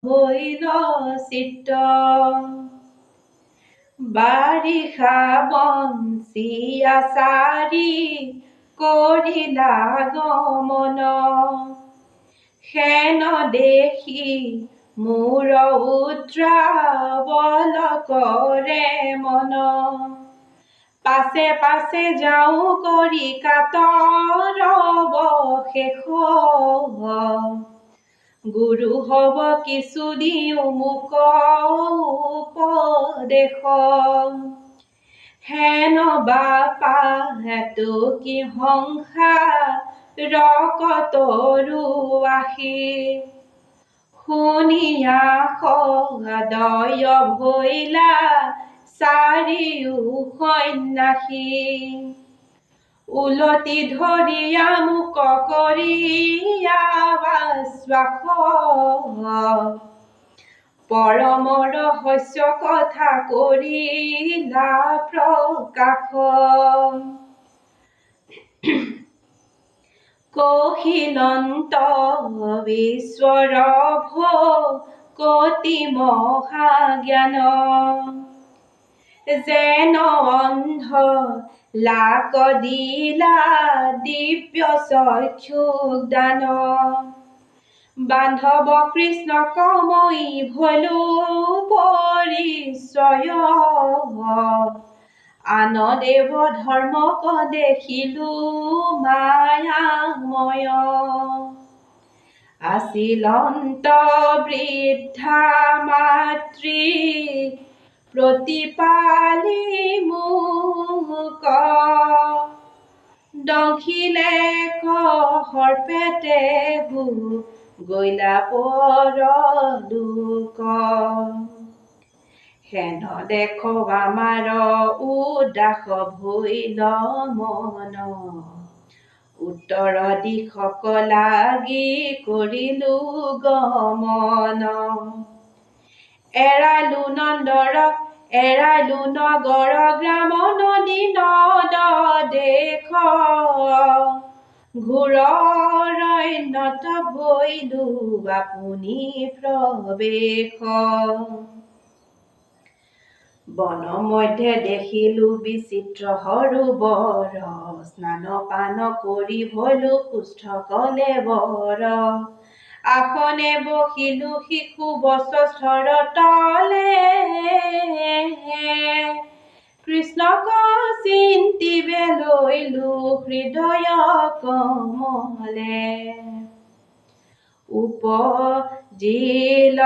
হইল চিত্ত বাৰিষা বঞ্চি আচাৰি কৰিলা গমন হেন দেখি মোৰ উদ্ৰাৱল কৰে মন পাছে পাছে যাওঁ কৰি কাতৰ অৱশেষ গুৰু হব কিছু দিও মোক উপদেশ হেন বাপা হেতু কি সংসাৰ কতৰু আহি শুনিয়া সদয় ভৈলা চাৰিও সন্যাসী উলটি ধৰিয়া মোক কৰিয়া বাশ্বাস পৰম ৰহস্য কথা কৰিলা প্ৰকাশ কহিলন্ত বিশ্বৰৰ কতি মহাজ্ঞান যেন অন্ধ লাক দিলা দিব্য চক্ষুক দান বান্ধৱ কৃষ্ণক মই ভলো পৰিচয় আন দেৱ ধৰ্মক দেখিলো মায়াময় আছিলন্ত বৃদ্ধা মাতৃ প্ৰতিপালি মোক দংখিলে সৰ্পেতে গৈলা পৰলোক হেন দেখ আমাৰ উদাস ভৈল মন উত্তৰ দিশক লাগি কৰিলো গমন এৰালো নন্দৰ এৰালো নগৰ গ্ৰাম নদী নদ দেশ ঘোৰ অৰণ্যত ভৈলো আপুনি প্ৰৱেশ বন মধ্যে দেখিলো বিচিত্ৰ সৰোবৰ স্নান পান কৰি ভৈলো সুস্থ কলেবৰ আসনে বহিলো শিশু বস্ত্ৰৰ তলে কৃষ্ণক চিন্তিবে লৈলো হৃদয় কমলে উপজিল